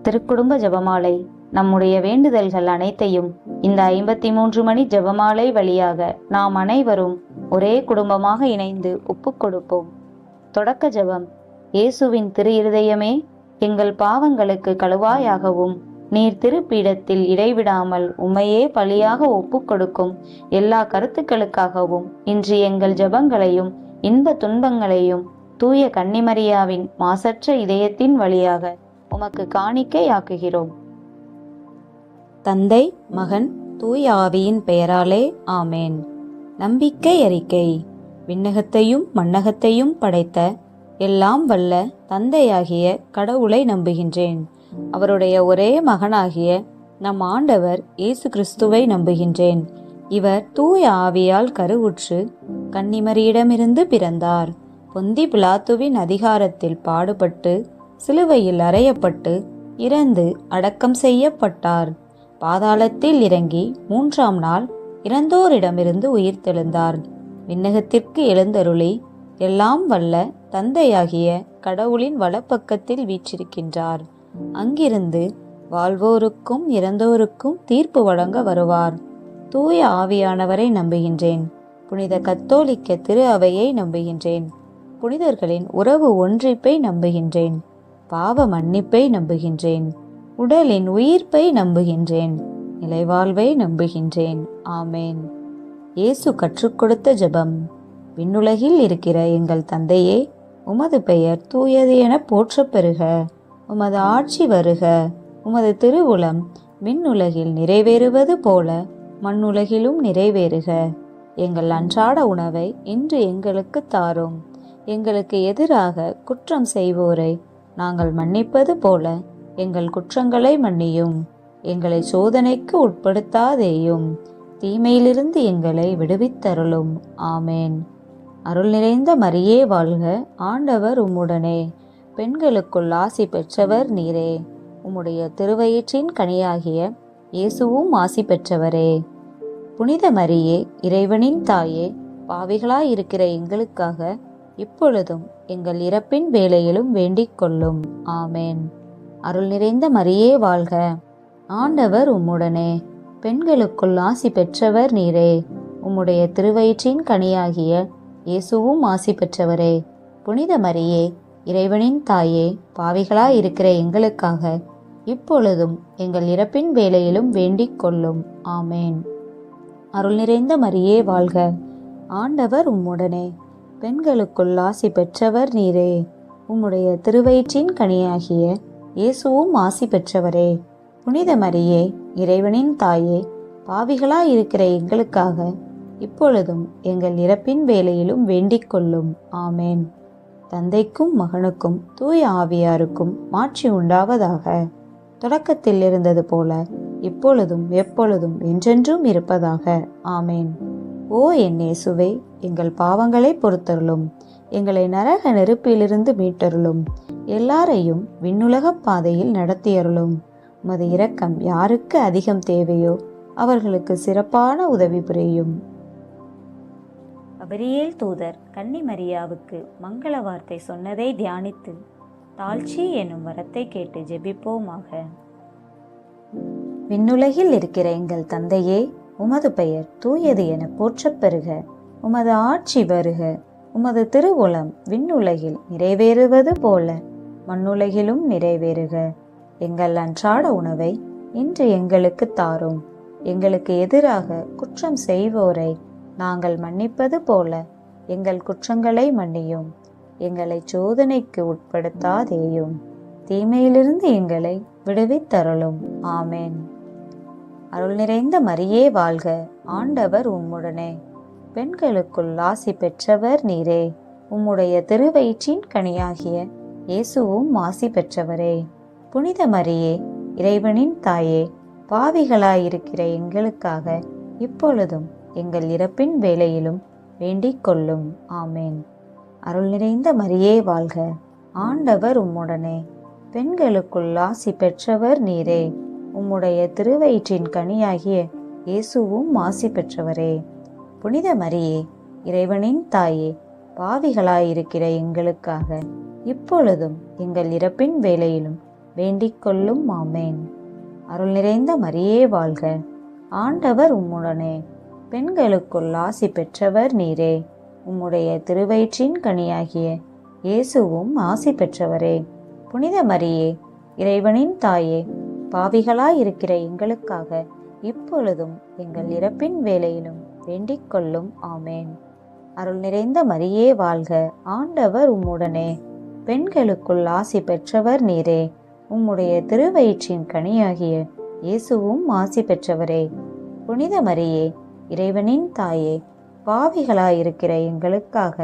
திருக்குடும்ப ஜெபமாலை நம்முடைய வேண்டுதல்கள் அனைத்தையும் இந்த 53 மணி ஜெபமாலை வழியாக நாம் அனைவரும் ஒரே குடும்பமாக இணைந்து ஒப்புக் கொடுப்போம். தொடக்க ஜெபம். இயேசுவின் திரு இருதயமே, எங்கள் பாவங்களுக்கு கழுவாயாகவும் நீர் திருப்பீடத்தில் இடைவிடாமல் உம்மையே பலியாக ஒப்புக் கொடுக்கும் எல்லா கருத்துக்களுக்காகவும் இன்று எங்கள் ஜெபங்களையும் இன்ப துன்பங்களையும் தூய கன்னிமரியாவின் மாசற்ற இதயத்தின் வழியாக உமக்கு காணிக்கையாக்குகிறோம். தந்தை, மகன், தூய ஆவியின் பெயராலே ஆமேன். நம்பிக்கை அறிக்கை. விண்ணகத்தையும் மண்ணகத்தையும் படைத்த எல்லாம் வல்ல தந்தையாகிய கடவுளை நம்புகின்றேன். அவருடைய ஒரே மகனாகிய நம் ஆண்டவர் இயேசு கிறிஸ்துவை நம்புகின்றேன். இவர் தூய ஆவியால் கருவுற்று கன்னிமரியிடமிருந்து பிறந்தார். பொந்தி பிலாத்துவின் அதிகாரத்தில் பாடுபட்டு சிலுவையில் அறையப்பட்டு இறந்து அடக்கம் செய்யப்பட்டார். பாதாளத்தில் இறங்கி 3ஆம் நாள் இறந்தோரிடமிருந்து உயிர்த்தெழுந்தார். விண்ணகத்திற்கு எழுந்தருளி எல்லாம் வல்ல தந்தையாகிய கடவுளின் வலப்பக்கத்தில் வீற்றிருக்கின்றார். அங்கிருந்து வாழ்வோருக்கும் இறந்தோருக்கும் தீர்ப்பு வழங்க வருவார். தூய ஆவியானவரை நம்புகின்றேன். புனித கத்தோலிக்க திரு அவையை நம்புகின்றேன். புனிதர்களின் உறவு ஒன்றிப்பை நம்புகின்றேன். பாவ மன்னிப்பை நம்புகின்றேன். உடலின் உயிர்ப்பை நம்புகின்றேன். நிலைவாழ்வை நம்புகின்றேன். ஆமேன். இயேசு கற்றுக் கொடுத்த ஜெபம். விண்ணுலகில் இருக்கிற எங்கள் தந்தையே, உமது பெயர் தூயது என போற்றப் பெறுக. உமது ஆட்சி வருக. உமது திருவுளம் விண்ணுலகில் நிறைவேறுவது போல மண்ணுலகிலும் நிறைவேறுக. எங்கள் அன்றாட உணவை இன்று எங்களுக்கு தாரும். எங்களுக்கு எதிராக குற்றம் செய்வோரை நாங்கள் மன்னிப்பது போல எங்கள் குற்றங்களை மன்னியும். எங்களை சோதனைக்கு உட்படுத்தாதேயும், தீமையிலிருந்து எங்களை விடுவித்தருளும். ஆமேன். அருள் நிறைந்த மரியே வாழ்க. ஆண்டவர் உம்முடனே. பெண்களுக்குள் ஆசி பெற்றவர் நீரே. உம்முடைய திருவயிற்றின் கனியாகிய இயேசுவும் ஆசி பெற்றவரே. புனித மரியே, இறைவனின் தாயே, பாவிகளாயிருக்கிற எங்களுக்காக இப்பொழுதும் எங்கள் இறப்பின் வேளையிலும் வேண்டிக் கொள்ளும். ஆமேன். அருள் நிறைந்த மரியே வாழ்க. ஆண்டவர் உம்முடனே. பெண்களுக்குள் ஆசி பெற்றவர் நீரே. உம்முடைய திருவயிற்றின் கனியாகிய இயேசுவும் ஆசி பெற்றவரே. புனித மரியே, இறைவனின் தாயே, பாவிகளாயிருக்கிற எங்களுக்காக இப்பொழுதும் எங்கள் இறப்பின் வேளையிலும் வேண்டிக் கொள்ளும். ஆமேன். அருள் நிறைந்த மரியே வாழ்க. ஆண்டவர் உம்முடனே. பெண்களுக்குள் ஆசி பெற்றவர் நீரே. உம்முடைய திருவயிற்றின் கனியாகிய இயேசுவும் ஆசி பெற்றவரே. புனித மரியே, இறைவனின் தாயே, பாவிகளாயிருக்கிற எங்களுக்காக இப்பொழுதும் எங்கள் இறப்பின் வேளையிலும் வேண்டிக் கொள்ளும். ஆமேன். தந்தைக்கும் மகனுக்கும் தூய ஆவியாருக்கும் மாட்சி உண்டாவதாக. தொடக்கத்தில் இருந்தது போல இப்பொழுதும் எப்பொழுதும் என்றென்றும் இருப்பதாக. ஆமேன். ஓ என் இயேசுவே, எங்கள் பாவங்களை பொறுத்தருளும். எங்களை நரக நெருப்பிலிருந்து மீட்டருளும். எல்லாரையும் விண்ணுலக பாதையில் நடத்தியருளும். உமது இரக்கம் யாருக்கு அதிகம் தேவையோ அவர்களுக்கு சிறப்பான உதவி புரியும். கபிரியேல் தூதர் கன்னிமரியாவுக்கு மங்கள வார்த்தை சொன்னதை தியானித்து தாழ்ச்சி என்னும் வரத்தை கேட்டு ஜெபிப்போமாக. விண்ணுலகில் இருக்கிற எங்கள் தந்தையே, உமது பெயர் தூயது என போற்றப் பெறுக. உமது ஆட்சி வருக. உமது திருவுளம் விண்ணுலகில் நிறைவேறுவது போல மண்ணுலகிலும் நிறைவேறுக. எங்கள் அன்றாட உணவை இன்று எங்களுக்கு தாரும். எங்களுக்கு எதிராக குற்றம் செய்வோரை நாங்கள் மன்னிப்பது போல எங்கள் குற்றங்களை மன்னியும். எங்களை சோதனைக்கு உட்படுத்தாதேயும், தீமையிலிருந்து எங்களை விடுவித்தருளும். ஆமேன். அருள் நிறைந்த மரியே வாழ்க. ஆண்டவர் உம்முடனே. பெண்களுக்குள் ஆசி பெற்றவர் நீரே. உம்முடைய திருவயிற்றின் கனியாகிய இயேசுவும் ஆசி பெற்றவரே. புனித மரியே, இறைவனின் தாயே, பாவிகளாயிருக்கிற எங்களுக்காக இப்பொழுதும் எங்கள் இறப்பின் வேளையிலும் வேண்டிக் கொள்ளும். ஆமேன். அருள் நிறைந்த மரியே வாழ்க. ஆண்டவர் உம்முடனே. பெண்களுக்குள் ஆசி பெற்றவர் நீரே. உம்முடைய திருவயிற்றின் கனியாகிய இயேசுவும் ஆசி பெற்றவரே. புனித மரியே, இறைவனின் தாயே, பாவிகளாயிருக்கிற எங்களுக்காக இப்பொழுதும் எங்கள் இறப்பின் வேளையிலும் வேண்டிக் கொள்ளும். ஆமேன். அருள் நிறைந்த மரியே வாழ்க, ஆண்டவர் உம்முடனே, பெண்களுக்குள் ஆசி பெற்றவர் நீரே. உம்முடைய திருவயிற்றின் கனியாகிய இயேசுவும் ஆசி பெற்றவரே. புனித மரியே, இறைவனின் தாயே, பாவிகளாயிருக்கிற எங்களுக்காக இப்பொழுதும் எங்கள் இறப்பின் வேளையிலும் வேண்டிக் கொள்ளும். ஆமேன். அருள் நிறைந்த மரியே வாழ்க, ஆண்டவர் உம்முடனே, பெண்களுக்குள் ஆசி பெற்றவர் நீரே. உம்முடைய திருவயிற்றின் கனியாகிய இயேசுவும் ஆசி பெற்றவரே. புனித மரியே, இறைவனின் தாயே, பாவிகளாயிருக்கிற எங்களுக்காக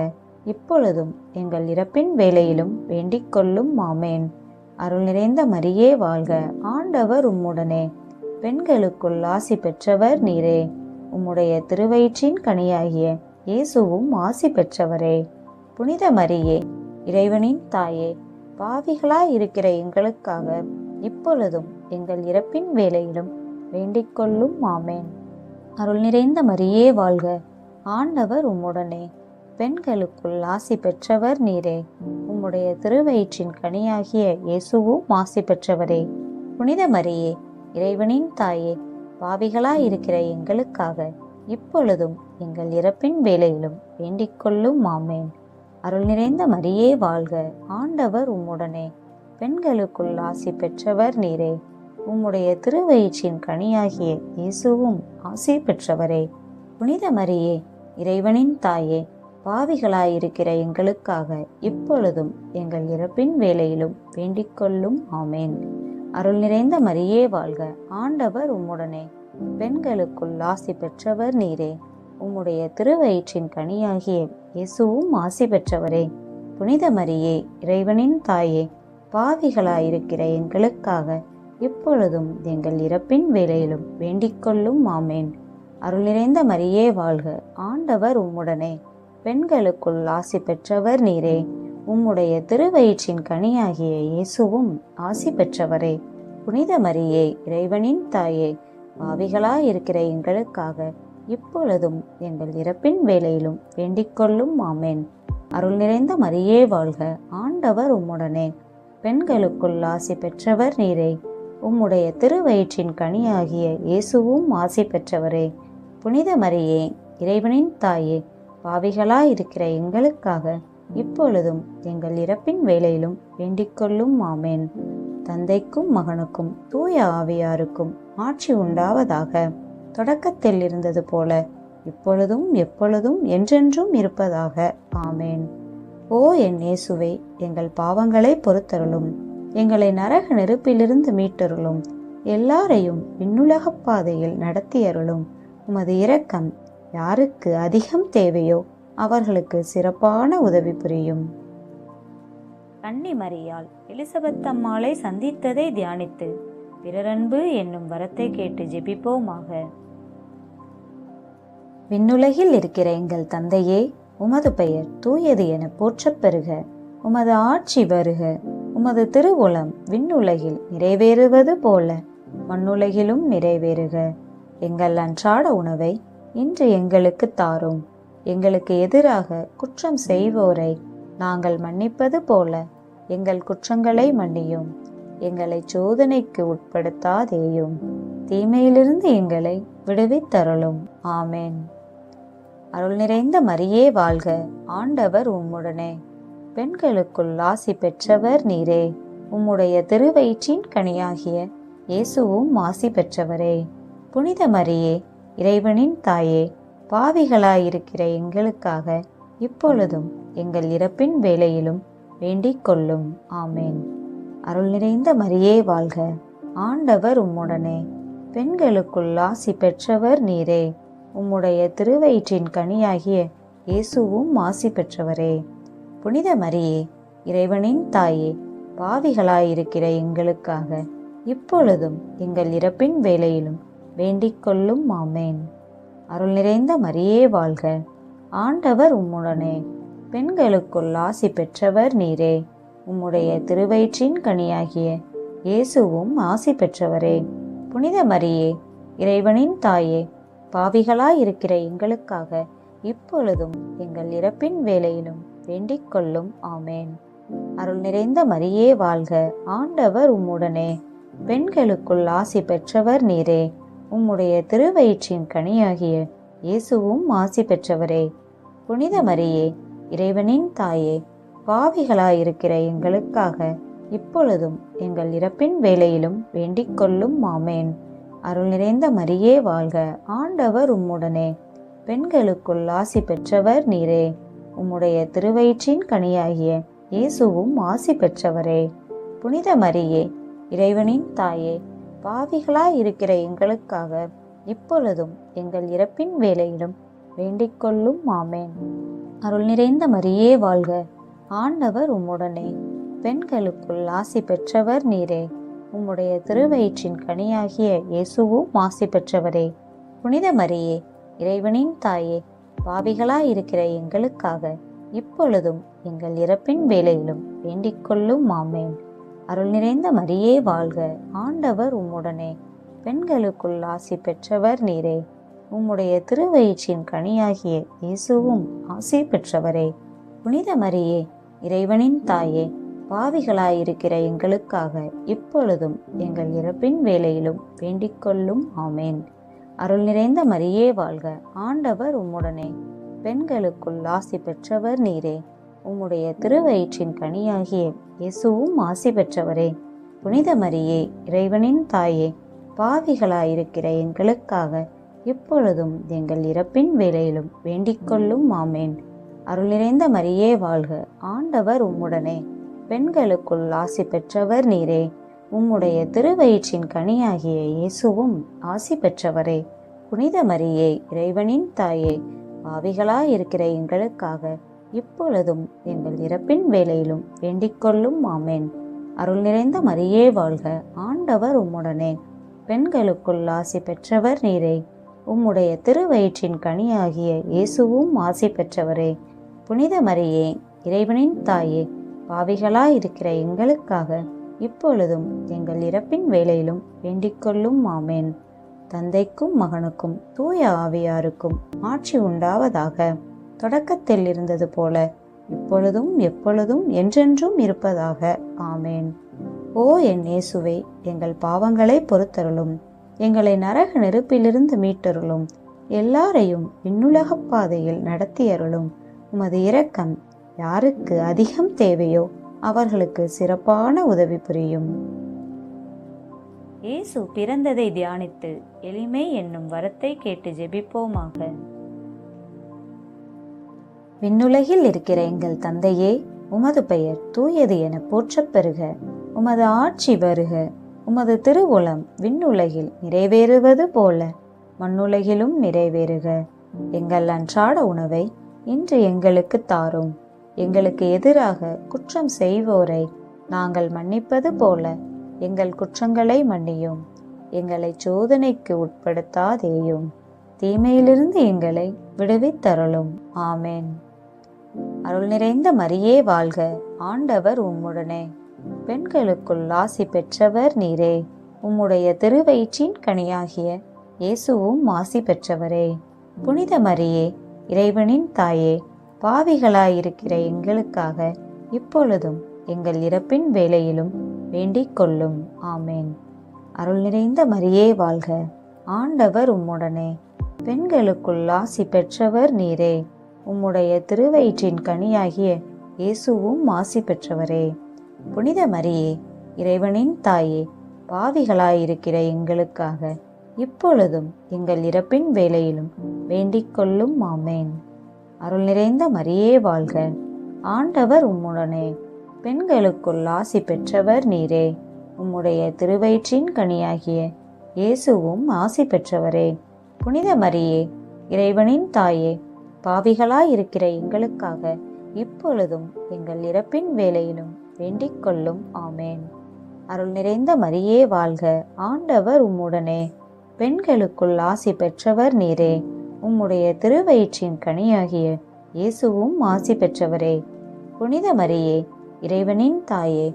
இப்பொழுதும் எங்கள் இறப்பின் வேளையிலும் வேண்டிக் கொள்ளும். ஆமேன். அருள் நிறைந்த மரியே வாழ்க, ஆண்டவர் உம்முடனே, பெண்களுக்குள் ஆசி பெற்றவர் நீரே. உம்முடைய திருவயிற்றின் கனியாகிய இயேசுவும் ஆசி பெற்றவரே. புனித மரியே, இறைவனின் தாயே, பாவிகளாயிருக்கிற எங்களுக்காக இப்பொழுதும் எங்கள் இறப்பின் வேளையிலும் வேண்டிக் கொள்ளும். ஆமேன். அருள் நிறைந்த மரியே வாழ்க, ஆண்டவர் உம்முடனே, பெண்களுக்குள் ஆசி பெற்றவர் நீரே. உம்முடைய திருவயிற்றின் கனியாகிய இயேசுவும் ஆசி பெற்றவரே. புனித மரியே, இறைவனின் தாயே, பாவிகளாயிருக்கிற எங்களுக்காக இப்பொழுதும் எங்கள் இறப்பின் வேளையிலும் வேண்டிக் கொள்ளும். ஆமேன். அருள் நிறைந்த மரியே வாழ்க, ஆண்டவர் உம்முடனே, பெண்களுக்குள் ஆசி பெற்றவர் நீரே. உம்முடைய திருவயிற்றின் கனியாகிய இயேசுவும் ஆசி பெற்றவரே. புனித மரியே, இறைவனின் தாயே, பாவிகளாயிருக்கிற எங்களுக்காக இப்பொழுதும் எங்கள் இறப்பின் வேளையிலும் வேண்டிக் கொள்ளும். ஆமேன். அருள் நிறைந்த மரியே வாழ்க, ஆண்டவர் உம்முடனே, பெண்களுக்குள் ஆசி பெற்றவர் நீரே. உம்முடைய திருவயிற்றின் கனியாகிய இயேசுவும் ஆசி பெற்றவரே. புனித மரியே, இறைவனின் தாயே, பாவிகளாயிருக்கிற எங்களுக்காக இப்பொழுதும் எங்கள் இறப்பின் வேளையிலும் வேண்டிக் கொள்ளும். ஆமேன். அருள் நிறைந்த மரியே வாழ்க, ஆண்டவர் உம்முடனே, பெண்களுக்குள் ஆசி பெற்றவர் நீரே. உம்முடைய திருவயிற்றின் கனியாகிய இயேசுவும் ஆசி பெற்றவரே. புனித மரியே, இறைவனின் தாயே, பாவிகளாயிருக்கிற எங்களுக்காக இப்பொழுதும் எங்கள் இறப்பின் வேளையிலும் வேண்டிக் கொள்ளும். ஆமேன். அருள் நிறைந்த மரியே வாழ்க, ஆண்டவர் உம்முடனே, பெண்களுக்குள் ஆசி பெற்றவர் நீரே. உம்முடைய திருவயிற்றின் கனியாகிய இயேசுவும் ஆசி பெற்றவரே. புனித மரியே, இறைவனின் தாயே, பாவிகளாயிருக்கிற எங்களுக்காக இப்பொழுதும் எங்கள் இறப்பின் வேளையிலும் வேண்டிக் கொள்ளும். ஆமேன். தந்தைக்கும் மகனுக்கும் தூய ஆவியாருக்கும் ஆட்சி உண்டாவதாக. தொடக்கத்தில் இருந்தது போல இப்பொழுதும் எப்பொழுதும் என்றென்றும் இருப்பதாக. ஆமேன். ஓ என் இயேசுவே, எங்கள் பாவங்களை பொறுத்தருளும், எங்களை நரக நெருப்பிலிருந்து மீட்டருளும், எல்லாரையும் விண்ணுலகப் பாதையில் நடத்தியருளும். உமது இரக்கம் யாருக்கு அதிகம் தேவையோ அவர்களுக்கு சிறப்பான உதவி புரியும். கன்னி மரியாள் எலிசபெத் அம்மாளை சந்தித்ததை தியானித்து பிறரன்பு என்னும் வரத்தை கேட்டு ஜெபிப்போமாக. விண்ணுலகில் இருக்கிற எங்கள் தந்தையே, உமது பெயர் தூயது என போற்றப் பெறுக. உமது ஆட்சி வருக. உமது திருவுளம் விண்ணுலகில் நிறைவேறுவது போல மண்ணுலகிலும் நிறைவேறுக. எங்கள் அன்றாட உணவை இன்று எங்களுக்கு தாரும். எங்களுக்கு எதிராக குற்றம் செய்வோரை நாங்கள் மன்னிப்பது போல எங்கள் குற்றங்களை மன்னியும். எங்களை சோதனைக்கு உட்படுத்தாதேயும், தீமையிலிருந்து எங்களை விடுவித்தருளும். ஆமேன். அருள் நிறைந்த மரியே வாழ்க, ஆண்டவர் உம்முடனே, பெண்களுக்குள் ஆசி பெற்றவர் நீரே. உம்முடைய திருவயிற்றின் கனியாகிய இயேசுவும் ஆசி பெற்றவரே. புனித மரியே, இறைவனின் தாயே, பாவிகளாயிருக்கிற எங்களுக்காக இப்பொழுதும் எங்கள் இறப்பின் வேளையிலும் வேண்டிக் கொள்ளும். ஆமேன். அருள் நிறைந்த மரியே வாழ்க, ஆண்டவர் உம்முடனே, பெண்களுக்குள் ஆசி பெற்றவர் நீரே. உம்முடைய திருவயிற்றின் கனியாகிய இயேசுவும் ஆசி பெற்றவரே. புனித மரியே, இறைவனின் தாயே, பாவிகளாயிருக்கிற எங்களுக்காக இப்பொழுதும் எங்கள் இறப்பின் வேளையிலும் வேண்டிக் கொள்ளும். ஆமேன். அருள் நிறைந்த மரியே வாழ்க, ஆண்டவர் உம்முடனே, பெண்களுக்குள் ஆசி பெற்றவர் நீரே. உம்முடைய திருவயிற்றின் கனியாகிய இயேசுவும் ஆசி பெற்றவரே. புனித மரியே, இறைவனின் தாயே, பாவிகளாயிருக்கிற எங்களுக்காக இப்பொழுதும் எங்கள் இறப்பின் வேளையிலும் வேண்டிக் கொள்ளும். ஆமேன். அருள் நிறைந்த மரியே வாழ்க, ஆண்டவர் உம்முடனே. பெண்களுக்குள் ஆசி பெற்றவர் நீரே. உம்முடைய திருவயிற்றின் கனியாகிய இயேசுவும் ஆசி பெற்றவரே. புனித மரியே, இறைவனின் தாயே, பாவிகளாயிருக்கிற எங்களுக்காக இப்பொழுதும் எங்கள் இறப்பின் வேளையிலும் வேண்டிக் கொள்ளும். ஆமேன். அருள் நிறைந்த மரியே வாழ்க, ஆண்டவர் உம்முடனே. பெண்களுக்குள் ஆசி பெற்றவர் நீரே. உம்முடைய திருவயிற்றின் கனியாகிய இயேசுவும் ஆசி பெற்றவரே. புனித மரியே, இறைவனின் தாயே, பாவிகளாயிருக்கிற எங்களுக்காக இப்பொழுதும் எங்கள் இறப்பின் வேளையிலும் வேண்டிக் கொள்ளும். ஆமேன். அருள் நிறைந்த மரியே வாழ்க, ஆண்டவர் உம்முடனே. பெண்களுக்குள் ஆசி பெற்றவர் நீரே. உம்முடைய திருவயிற்றின் கனியாகிய இயேசுவும் ஆசி பெற்றவரே. புனித மரியே, இறைவனின் தாயே, பாவிகளாயிருக்கிற எங்களுக்காக இப்பொழுதும் எங்கள் இறப்பின் வேளையிலும் வேண்டிக் கொள்ளும். ஆமேன். அருள் நிறைந்த மரியே வாழ்க, ஆண்டவர் உம்முடனே. பெண்களுக்குள் ஆசி பெற்றவர் நீரே. உம்முடைய திருவயிற்றின் கனியாகிய இயேசுவும் ஆசி பெற்றவரே. புனித மரியே, இறைவனின் தாயே, பாவிகளாயிருக்கிற எங்களுக்காக இப்பொழுதும் எங்கள் இறப்பின் வேளையிலும் வேண்டிக் கொள்ளும். ஆமேன். அருள் நிறைந்த மரியே வாழ்க, ஆண்டவர் உம்முடனே. பெண்களுக்குள் ஆசி பெற்றவர் நீரே. உம்முடைய திருவயிற்றின் கனியாகிய இயேசுவும் ஆசி பெற்றவரே. புனித மரியே, இறைவனின் தாயே, பாவிகளாயிருக்கிற எங்களுக்காக இப்பொழுதும் எங்கள் இறப்பின் வேளையிலும் வேண்டிக் கொள்ளும். ஆமேன். அருள் நிறைந்த மரியே வாழ்க, ஆண்டவர் உம்முடனே. பெண்களுக்குள் ஆசி பெற்றவர் நீரே. உம்முடைய திருவயிற்றின் கனியாகிய இயேசுவும் ஆசி பெற்றவரே. புனித மரியே, இறைவனின் தாயே, பாவிகளாயிருக்கிற எங்களுக்காக இப்பொழுதும் எங்கள் இறப்பின் வேளையிலும் வேண்டிக் கொள்ளும். ஆமேன். அருள் நிறைந்த மரியே வாழ்க, ஆண்டவர் உம்முடனே. பெண்களுக்குள் ஆசி பெற்றவர் நீரே. உம்முடைய திருவயிற்றின் கனியாகிய இயேசுவும் ஆசி பெற்றவரே. புனித மரியே, இறைவனின் தாயே, பாவிகளாயிருக்கிற எங்களுக்காக இப்பொழுதும் எங்கள் இறப்பின் வேளையிலும் வேண்டிக் கொள்ளும். ஆமேன். தந்தைக்கும் மகனுக்கும் தூய ஆவியாருக்கும் ஆட்சி உண்டாவதாக. தொடக்கத்தில் இருந்தது போல இப்பொழுதும் எப்பொழுதும் என்றென்றும் இருப்பதாக. ஆமேன். ஓ என் இயேசுவே, எங்கள் பாவங்களை பொறுத்தருளும். எங்களை நரக நெருப்பிலிருந்து மீட்டருளும். எல்லாரையும் விண்ணுலகப் பாதையில் நடத்தியருளும். உமது இரக்கம் யாருக்கு அதிகம் தேவையோ அவர்களுக்கு சிறப்பான உதவி புரியும். இயேசு பிறந்ததை தியானித்து எளிமை என்னும் வரத்தை கேட்டு ஜெபிப்போமாக. விண்ணுலகில் இருக்கிற எங்கள் தந்தையே, உமது பெயர் தூயது என போற்றப் பெறுக. உமது ஆட்சி வருக. உமது திருவுளம் விண்ணுலகில் நிறைவேறுவது போல மண்ணுலகிலும் நிறைவேறுக. எங்கள் அன்றாட உணவை இன்று எங்களுக்கு தாரும். எங்களுக்கு எதிராக குற்றம் செய்வோரை நாங்கள் மன்னிப்பது போல எங்கள் குற்றங்களை மன்னியும். எங்களை சோதனைக்கு உட்படுத்தாதேயும், தீமையிலிருந்து எங்களை விடுவித்தருளும். ஆமேன். அருள் நிறைந்த மரியே வாழ்க, ஆண்டவர் உம்முடனே. பெண்களுக்குள் ஆசி பெற்றவர் நீரே. உம்முடைய திருவயிற்றின் கனியாகிய இயேசுவும் ஆசி பெற்றவரே. புனித மரியே, இறைவனின் தாயே, பாவிகளாயிருக்கிற எங்களுக்காக இப்பொழுதும் எங்கள் இறப்பின் வேளையிலும் வேண்டிக் கொள்ளும். ஆமேன். அருள் நிறைந்த மரியே வாழ்க, ஆண்டவர் உம்முடனே. பெண்களுக்குள் ஆசி பெற்றவர் நீரே. உம்முடைய திருவயிற்றின் கனியாகிய இயேசுவும் ஆசி பெற்றவரே. புனித மரியே, இறைவனின் தாயே, பாவிகளாயிருக்கிற எங்களுக்காக இப்பொழுதும் எங்கள் இறப்பின் வேளையிலும் வேண்டிக் கொள்ளும். ஆமேன். அருள் நிறைந்த மரியே வாழ்க, ஆண்டவர் உம்முடனே. பெண்களுக்குள் ஆசி பெற்றவர் நீரே. உம்முடைய திருவயிற்றின் கனியாகிய இயேசுவும் ஆசி பெற்றவரே. புனித மரியே, இறைவனின் தாயே, பாவிகளாயிருக்கிற எங்களுக்காக இப்பொழுதும் எங்கள் இறப்பின் வேளையிலும் வேண்டிக் கொள்ளும். ஆமேன். அருள் நிறைந்த மரியே வாழ்க, ஆண்டவர் உம்முடனே. பெண்களுக்குள் ஆசி பெற்றவர் நீரே. உம்முடைய திருவயிற்றின் கனியாகிய இயேசுவும் ஆசி பெற்றவரே. புனித மரியே, இறைவனின் தாயே,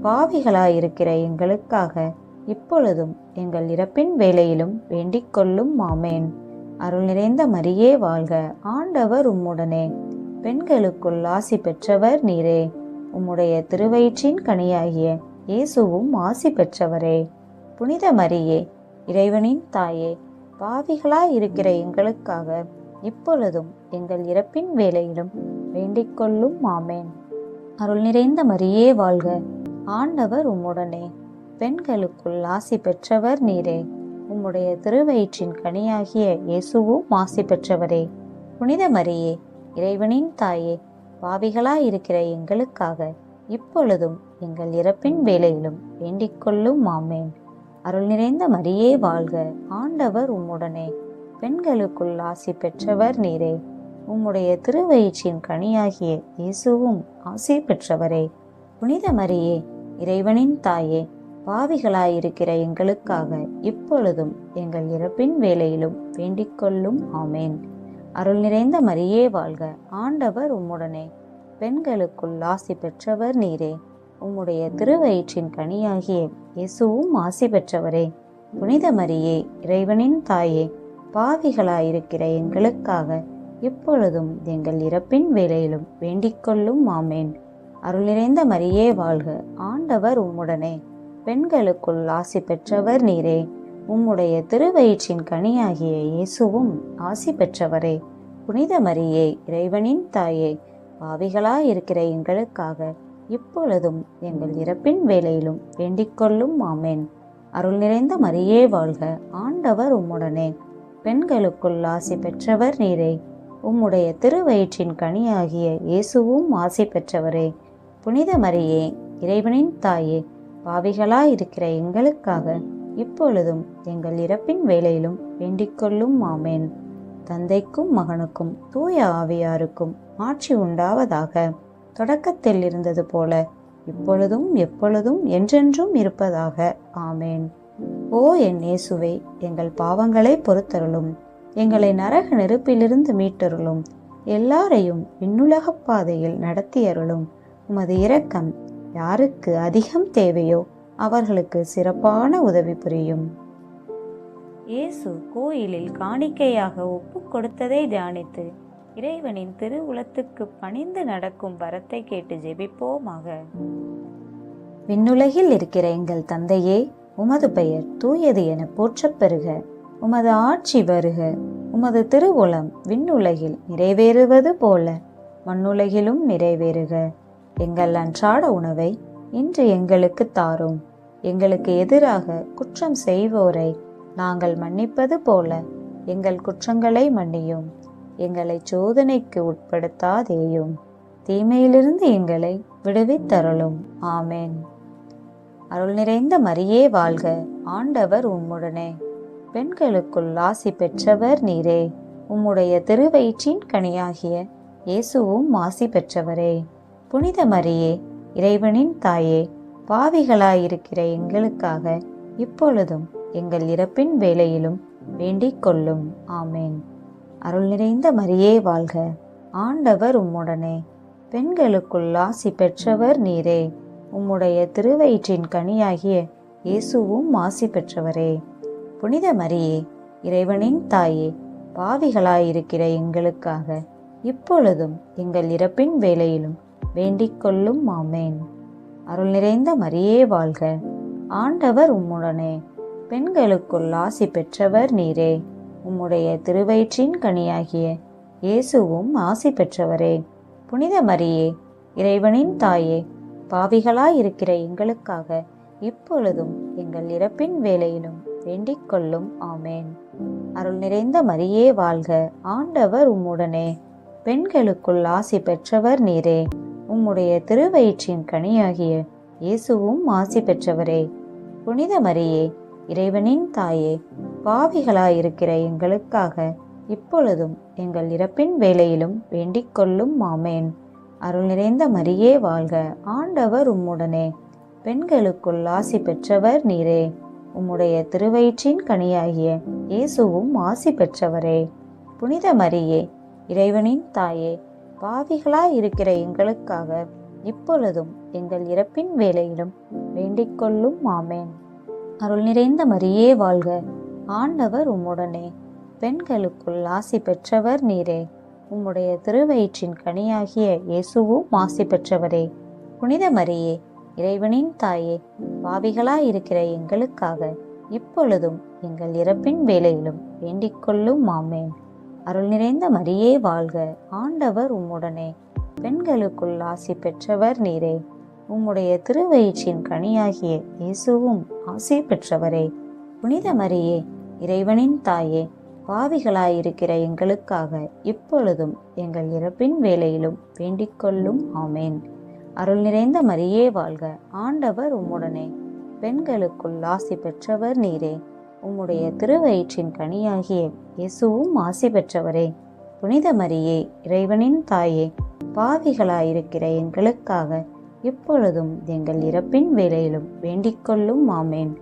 பாவிகளாயிருக்கிற எங்களுக்காக இப்பொழுதும் எங்கள் இறப்பின் வேளையிலும் வேண்டிக் கொள்ளும். ஆமேன். அருள் நிறைந்த மரியே வாழ்க, ஆண்டவர் உம்முடனே. பெண்களுக்குள் ஆசி பெற்றவர் நீரே. உம்முடைய திருவயிற்றின் கனியாகிய இயேசுவும் ஆசி பெற்றவரே. புனித மரியே, இறைவனின் தாயே, பாவிகளாய் இருக்கிற எங்களுக்காக இப்பொழுதும் எங்கள் இறப்பின் வேளையிலும் வேண்டிக் கொள்ளும். ஆமேன். அருள் நிறைந்த மரியே வாழ்க, ஆண்டவர் உம்முடனே, பெண்களுக்குள் ஆசி பெற்றவர் நீரே. உம்முடைய திருவயிற்றின் கனியாகிய இயேசுவும் ஆசி பெற்றவரே. புனித மரியே, இறைவனின் தாயே, பாவிகளாய் இருக்கிற எங்களுக்காக இப்பொழுதும் எங்கள் இறப்பின் வேளையிலும் வேண்டிக் கொள்ளும். ஆமேன். அருள் நிறைந்த மரியே வாழ்க, ஆண்டவர் உம்முடனே, பெண்களுக்குள் ஆசி பெற்றவர் நீரே. உம்முடைய திருவயிற்றின் கனியாகிய இயேசுவும் ஆசி பெற்றவரே. புனித மரியே, இறைவனின் தாயே, பாவிகளாயிருக்கிற எங்களுக்காக இப்பொழுதும் எங்கள் இறப்பின் வேளையிலும் வேண்டிக் கொள்ளும். ஆமேன். அருள் நிறைந்த மரியே வாழ்க, ஆண்டவர் உம்முடனே, பெண்களுக்குள் ஆசி பெற்றவர் நீரே. உம்முடைய திருவயிற்றின் கனியாகிய இயேசுவும் ஆசி பெற்றவரே. புனித மரியே, இறைவனின் தாயே, பாவிகளாயிருக்கிற எங்களுக்காக இப்பொழுதும் எங்கள் இறப்பின் வேளையிலும் வேண்டிக் கொள்ளும். ஆமேன். அருள் நிறைந்த மரியே வாழ்க, ஆண்டவர் உம்முடனே, பெண்களுக்குள் ஆசி பெற்றவர் நீரே. உம்முடைய திருவயிற்றின் கனியாகிய இயேசுவும் ஆசி பெற்றவரே. புனித மரியே, இறைவனின் தாயே, பாவிகளாயிருக்கிற எங்களுக்காக இப்பொழுதும் எங்கள் இறப்பின் வேளையிலும் வேண்டிக் கொள்ளும். ஆமேன். அருள் நிறைந்த மரியே வாழ்க, ஆண்டவர் உம்முடனே, பெண்களுக்குள் ஆசி பெற்றவர் நீரே. உம்முடைய திருவயிற்றின் கனியாகிய இயேசுவும் ஆசி பெற்றவரே. புனித மரியே, இறைவனின் தாயே, பாவிகளாயிருக்கிற எங்களுக்காக இப்பொழுதும் எங்கள் இறப்பின் வேளையிலும் வேண்டிக் கொள்ளும். ஆமேன். தந்தைக்கும் மகனுக்கும் தூய ஆவியாருக்கும் ஆட்சி உண்டாவதாக. தொடக்கத்தில் இருந்தது போல இப்பொழுதும் எப்பொழுதும் என்றென்றும் இருப்பதாக. ஆமேன். ஓ என் இயேசுவே, எங்கள் பாவங்களை பொறுத்தருளும், எங்களை நரக நெருப்பிலிருந்து மீட்டருளும், எல்லாரையும் விண்ணுலகப் பாதையில் நடத்தியருளும். உமது இரக்கம் யாருக்கு அதிகம் தேவையோ அவர்களுக்கு சிறப்பான உதவி புரியும். இயேசு கோயிலில் காணிக்கையாக ஒப்பு கொடுத்ததை தியானித்து இறைவனின் திருவுளத்துக்கு பணிந்து நடக்கும் வரத்தை கேட்டு ஜெபிப்போமாக. விண்ணுலகில் இருக்கிற எங்கள் தந்தையே, உமது பெயர் தூயது என போற்றப் பெறுக. உமது ஆட்சி வருக. உமது திருவுளம் விண்ணுலகில் நிறைவேறுவது போல மண்ணுலகிலும் நிறைவேறுக. எங்கள் அன்றாட உணவை இன்று எங்களுக்கு தாரும். எங்களுக்கு எதிராக குற்றம் செய்வோரை நாங்கள் மன்னிப்பது போல எங்கள் குற்றங்களை மன்னியும். எங்களை சோதனைக்கு உட்படுத்தாதேயும், தீமையிலிருந்து எங்களை விடுவித்தருளும். ஆமேன். அருள் நிறைந்த மரியே வாழ்க, ஆண்டவர் உம்முடனே, பெண்களுக்குள் ஆசி பெற்றவர் நீரே. உம்முடைய திருவயிற்றின் கனியாகிய இயேசுவும் ஆசி பெற்றவரே. புனித மரியே, இறைவனின் தாயே, பாவிகளாயிருக்கிற எங்களுக்காக இப்பொழுதும் எங்கள் இறப்பின் வேளையிலும் வேண்டிக் கொள்ளும். ஆமேன். அருள் நிறைந்த மரியே வாழ்க, ஆண்டவர் உம்முடனே, பெண்களுக்குள் ஆசி பெற்றவர் நீரே. உம்முடைய திருவயிற்றின் கனியாகிய இயேசுவும் ஆசி பெற்றவரே. புனித மரியே, இறைவனின் தாயே, பாவிகளாயிருக்கிற எங்களுக்காக இப்பொழுதும் எங்கள் இறப்பின் வேளையிலும் வேண்டிக் கொள்ளும். ஆமேன். அருள் நிறைந்த மரியே வாழ்க, ஆண்டவர் உம்முடனே, பெண்களுக்குள் ஆசி பெற்றவர் நீரே. உம்முடைய திருவயிற்றின் கனியாகிய இயேசுவும் ஆசி பெற்றவரே. புனித மரியே, இறைவனின் தாயே, பாவிகளாயிருக்கிற எங்களுக்காக இப்பொழுதும் எங்கள் இறப்பின் வேளையிலும் வேண்டிக் கொள்ளும். ஆமேன். அருள் நிறைந்த மரியே வாழ்க, ஆண்டவர் உம்முடனே, பெண்களுக்குள் ஆசி பெற்றவர் நீரே. உம்முடைய திருவயிற்றின் கனியாகிய இயேசுவும் ஆசி பெற்றவரே. புனித மரியே, இறைவனின் தாயே, பாவிகளாயிருக்கிற எங்களுக்காக இப்பொழுதும் எங்கள் இறப்பின் வேளையிலும் வேண்டிக் கொள்ளும். ஆமேன். அருள் நிறைந்த மரியே வாழ்க, ஆண்டவர் உம்முடனே, பெண்களுக்குள் ஆசி பெற்றவர் நீரே. உம்முடைய திருவயிற்றின் கனியாகிய இயேசுவும் ஆசி பெற்றவரே. புனித மரியே, இறைவனின் தாயே, பாவிகளாயிருக்கிற எங்களுக்காக இப்பொழுதும் எங்கள் இறப்பின் வேளையிலும் வேண்டிக் கொள்ளும். ஆமேன். அருள் நிறைந்த மரியே வாழ்க, ஆண்டவர் உம்முடனே, பெண்களுக்குள் ஆசி பெற்றவர் நீரே. உம்முடைய திருவயிற்றின் கனியாகிய இயேசுவும் ஆசி பெற்றவரே. புனித மரியே, இறைவனின் தாயே, பாவிகளாயிருக்கிற எங்களுக்காக இப்பொழுதும் எங்கள் இறப்பின் வேளையிலும் வேண்டிக் கொள்ளும். ஆமேன். அருள் நிறைந்த மரியே வாழ்க, ஆண்டவர் உம்முடனே, பெண்களுக்குள் ஆசி பெற்றவர் நீரே. உம்முடைய திருவயிற்றின் கனியாகிய இயேசுவும் ஆசி பெற்றவரே. புனித மரியே, இறைவனின் தாயே, பாவிகளாயிருக்கிற எங்களுக்காக இப்பொழுதும் எங்கள் இறப்பின் வேளையிலும் வேண்டிக் கொள்ளும். ஆமேன். அருள் நிறைந்த மரியே வாழ்க, ஆண்டவர் உம்முடனே, பெண்களுக்குள் ஆசி பெற்றவர் நீரே. உம்முடைய திருவயிற்றின் கனியாகிய இயேசுவும் ஆசி பெற்றவரே. புனித மரியே, இறைவனின் தாயே, பாவிகளாயிருக்கிற எங்களுக்காக இப்பொழுதும் எங்கள் இறப்பின் வேளையிலும் வேண்டிக் கொள்ளும். ஆமேன்.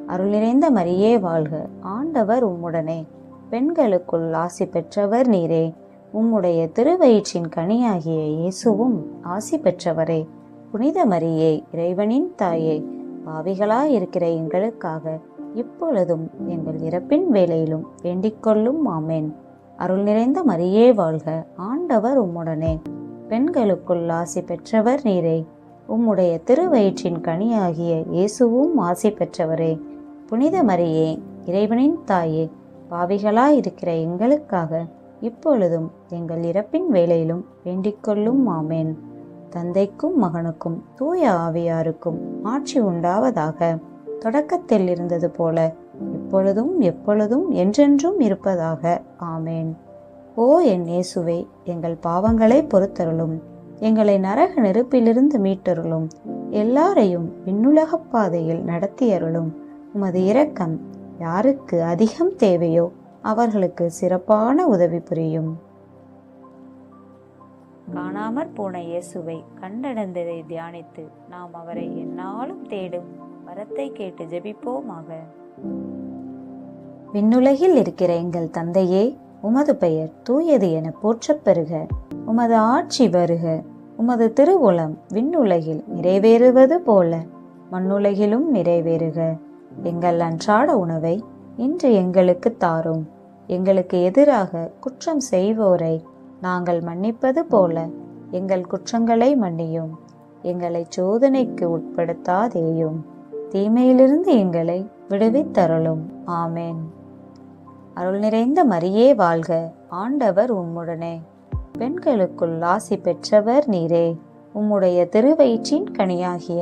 அருள் நிறைந்த மரியே வாழ்க, ஆண்டவர் உம்முடனே, பெண்களுக்குள் ஆசி பெற்றவர் நீரே. உம்முடைய திருவயிற்றின் கனியாகிய இயேசுவும் ஆசி பெற்றவரே. புனித மரியே, இறைவனின் தாயே, பாவிகளாயிருக்கிற எங்களுக்காக இப்பொழுதும் எங்கள் இறப்பின் வேளையிலும் வேண்டிக் கொள்ளும். ஆமேன். அருள் நிறைந்த மரியே வாழ்க, ஆண்டவர் உம்முடனே, பெண்களுக்குள் ஆசி பெற்றவர் நீரே. உம்முடைய திருவயிற்றின் கனியாகிய இயேசுவும் ஆசி பெற்றவரே. புனித மரியே, இறைவனின் தாயே, பாவிகளாயிருக்கிற எங்களுக்காக இப்பொழுதும் எங்கள் இறப்பின் வேளையிலும் வேண்டிக் கொள்ளும். ஆமேன். தந்தைக்கும் மகனுக்கும் தூய ஆவியாருக்கும் ஆட்சி உண்டாவதாக. தொடக்கத்தில் இருந்தது போல இப்பொழுதும் எப்பொழுதும் என்றென்றும் இருப்பதாக. ஆமேன். ஓ என் இயேசுவே, எங்கள் பாவங்களை பொறுத்தருளும், எங்களை நரக நெருப்பிலிருந்து மீட்டருளும், எல்லாரையும் விண்ணுலகப் பாதையில் நடத்தியருளும். உமது இரக்கம் யாருக்கு அதிகம் தேவையோ அவர்களுக்கு சிறப்பான உதவி புரியும். காணாமற் போன இயேசுவை கண்டடைந்ததை தியானித்து நாம் அவரை எந்நாளும் தேடும் வரத்தை கேட்டு ஜெபிப்போமாக. விண்ணுலகில் இருக்கிற எங்கள் தந்தையே, உமது பெயர் தூயது என போற்றப் பெறுக. உமது ஆட்சி வருக. உமது திருவுளம் விண்ணுலகில் நிறைவேறுவது போல மண்ணுலகிலும் நிறைவேறுக. எங்கள் அன்றாட உணவை இன்று எங்களுக்கு தாரும். எங்களுக்கு எதிராக குற்றம் செய்வோரை நாங்கள் மன்னிப்பது போல எங்கள் குற்றங்களை மன்னியும். எங்களை சோதனைக்கு உட்படுத்தாதேயும், தீமையிலிருந்து எங்களை விடுவித்தருளும். ஆமேன். அருள் நிறைந்த மரியே வாழ்க, ஆண்டவர் உம்முடனே, பெண்களுக்குள் ஆசி பெற்றவர் நீரே. உம்முடைய திருவயிற்றின் கனியாகிய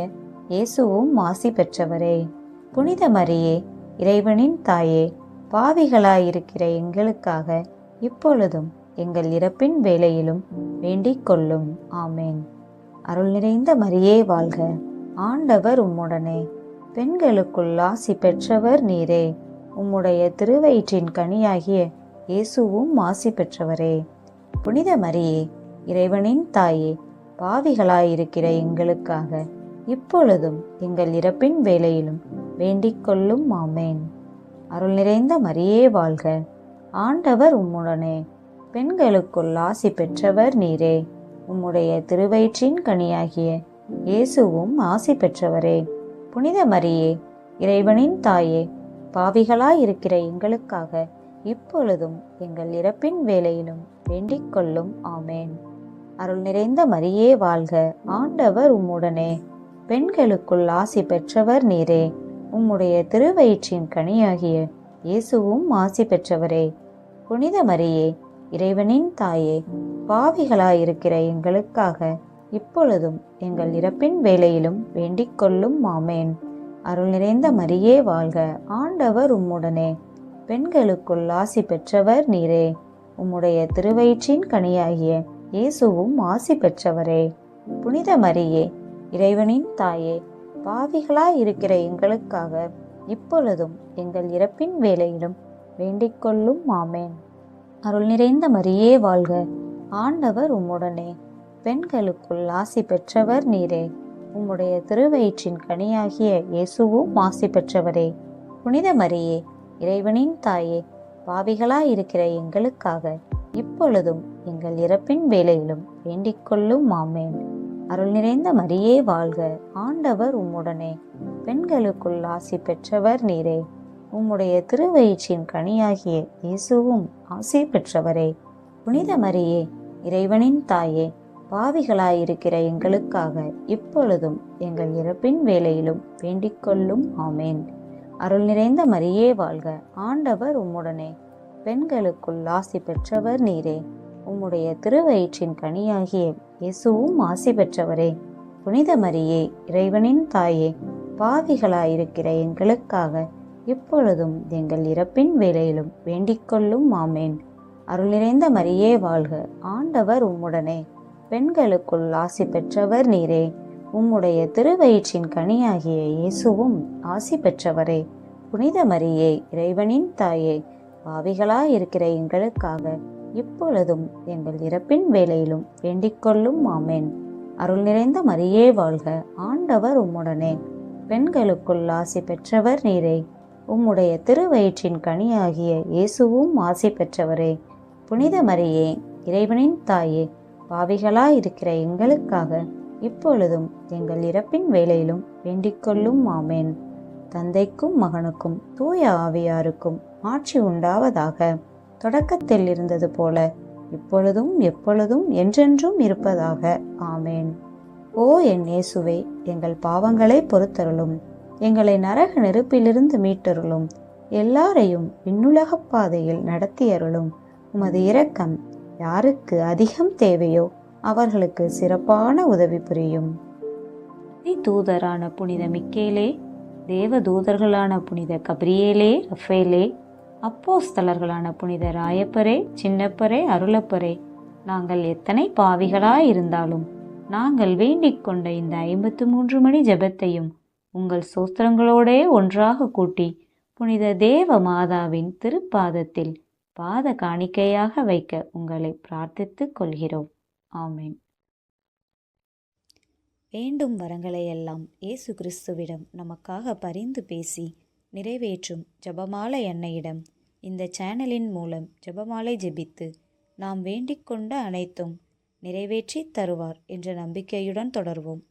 இயேசுவும் ஆசி பெற்றவரே. புனித மரியே, இறைவனின் தாயே, பாவிகளாயிருக்கிற எங்களுக்காக இப்பொழுதும் எங்கள் இறப்பின் வேளையிலும் வேண்டிக் கொள்ளும். ஆமேன். அருள் நிறைந்த மரியே வாழ்க, ஆண்டவர் உம்முடனே, பெண்களுக்குள் ஆசி பெற்றவர் நீரே. உம்முடைய திருவயிற்றின் கனியாகிய இயேசுவும் ஆசி பெற்றவரே. புனித மரியே, இறைவனின் தாயே, பாவிகளாயிருக்கிற எங்களுக்காக இப்பொழுதும் எங்கள் இறப்பின் வேளையிலும் வேண்டிக் கொள்ளும். ஆமேன். அருள் நிறைந்த மரியே வாழ்க, ஆண்டவர் உம்முடனே, பெண்களுக்குள் ஆசி பெற்றவர் நீரே. உம்முடைய திருவயிற்றின் கனியாகிய இயேசுவும் ஆசி பெற்றவரே. புனித மரியே, இறைவனின் தாயே, பாவிகளாயிருக்கிற எங்களுக்காக இப்பொழுதும் எங்கள் இறப்பின் வேளையிலும் வேண்டிக் கொள்ளும். ஆமேன். அருள் நிறைந்த மரியே வாழ்க, ஆண்டவர் உம்முடனே, பெண்களுக்குள் ஆசி பெற்றவர் நீரே. உம்முடைய திருவயிற்றின் கனியாகிய இயேசுவும் ஆசி பெற்றவரே. புனித மரியே, இறைவனின் தாயே, பாவிகளாயிருக்கிற எங்களுக்காக இப்பொழுதும் எங்கள் இறப்பின் வேளையிலும் வேண்டிக் கொள்ளும். ஆமேன். அருள் நிறைந்த மரியே வாழ்க, ஆண்டவர் உம்முடனே, பெண்களுக்குள் ஆசி பெற்றவர் நீரே. உம்முடைய திருவயிற்றின் கனியாகிய இயேசுவும் ஆசி பெற்றவரே. புனித மரியே, இறைவனின் தாயே, பாவிகளாயிருக்கிற எங்களுக்காக இப்பொழுதும் எங்கள் இறப்பின் வேளையிலும் வேண்டிக் கொள்ளும். ஆமேன். அருள் நிறைந்த மரியே வாழ்க, ஆண்டவர் உம்முடனே, பெண்களுக்குள் ஆசி பெற்றவர் நீரே. உம்முடைய திருவயிற்றின் கனியாகிய இயேசுவும் ஆசி பெற்றவரே. புனித மரியே, இறைவனின் தாயே, பாவிகளாயிருக்கிற எங்களுக்காக இப்பொழுதும் எங்கள் இறப்பின் வேளையிலும் வேண்டிக் கொள்ளும். ஆமேன். அருள் நிறைந்த மரியே வாழ்க, ஆண்டவர் உம்முடனே, பெண்களுக்குள் ஆசி பெற்றவர் நீரே. உம்முடைய திருவயிற்றின் கனியாகிய இயேசுவும் ஆசி பெற்றவரே. புனித மரியே, இறைவனின் தாயே, பாவிகளாயிருக்கிற எங்களுக்காக இப்பொழுதும் எங்கள் இறப்பின் வேளையிலும் வேண்டிக்கொள்ளும் ஆமேன். அருள் நிறைந்த மரியே வாழ்க, ஆண்டவர் உம்முடனே, பெண்களுக்குள் ஆசி பெற்றவர் நீரே. உம்முடைய திருவயிற்றின் கனியாகிய இயேசுவும் ஆசி பெற்றவரே. புனித மரியே, இறைவனின் தாயே, பாவிகளாயிருக்கிற எங்களுக்காக இப்பொழுதும் எங்கள் இறப்பின் வேளையிலும் வேண்டிக்கொள்ளும் ஆமேன். அருள் நிறைந்த மரியே வாழ்க, ஆண்டவர் உம்முடனே, பெண்களுக்குள் ஆசி பெற்றவர் நீரே. உம்முடைய திருவயிற்றின் கனியாகிய இயேசுவும் ஆசி பெற்றவரே. புனித மரியே, இறைவனின் தாயே, பாவிகளாயிருக்கிற எங்களுக்காக இப்பொழுதும் எங்கள் இறப்பின் வேளையிலும் வேண்டிக்கொள்ளும் ஆமேன். அருள் நிறைந்த மரியே வாழ்க, ஆண்டவர் உம்முடனே, பெண்களுக்குள் ஆசி பெற்றவர் நீரே. உம்முடைய திருவயிற்றின் கனியாகிய இயேசுவும் ஆசி பெற்றவரே. புனித மரியே, இறைவனின் தாயே, பாவிகளாயிருக்கிற எங்களுக்காக இப்பொழுதும் எங்கள் இறப்பின் வேளையிலும் வேண்டிக்கொள்ளும் ஆமேன். தந்தைக்கும் மகனுக்கும் தூய ஆவியாருக்கும் ஆட்சி உண்டாவதாக. தொடக்கத்தில் இருந்தது போல இப்பொழுதும் எப்பொழுதும் என்றென்றும் இருப்பதாக. ஆமேன். ஓ என் இயேசுவே, எங்கள் பாவங்களை பொறுத்தருளும், எங்களை நரக நெருப்பிலிருந்து மீட்டருளும், எல்லாரையும் விண்ணுலகப் பாதையில் நடத்தியருளும். உமது இரக்கம் யாருக்கு அதிகம் தேவையோ அவர்களுக்கு சிறப்பான உதவி புரியும். தூதரான புனித மிக்கேலே, தேவ தூதர்களான புனித கபிரியேலே, ரஃபேலே, அப்போஸ்தலர்களான புனித ராயப்பரே, சின்னப்பரே, அருளப்பரே, நாங்கள் எத்தனை பாவிகளாயிருந்தாலும் நாங்கள் வேண்டிக் கொண்ட இந்த 53 மணி ஜெபத்தையும் உங்கள் சோஸ்திரங்களோடே ஒன்றாக கூட்டி புனித தேவ மாதாவின் திருப்பாதத்தில் பாத காணிக்கையாக வைக்க உங்களை பிரார்த்தித்துக் கொள்கிறோம். ஆமேன். வேண்டும் வரங்களையெல்லாம் இயேசு கிறிஸ்துவிடம் நமக்காக பரிந்து பேசி நிறைவேற்றும் ஜெபமாலை அன்னையிடம் இந்த சேனலின் மூலம் ஜெபமாலை ஜெபித்து நாம் வேண்டிக் கொண்ட அனைத்தும் நிறைவேற்றி தருவார் என்ற நம்பிக்கையுடன் தொடர்வோம்.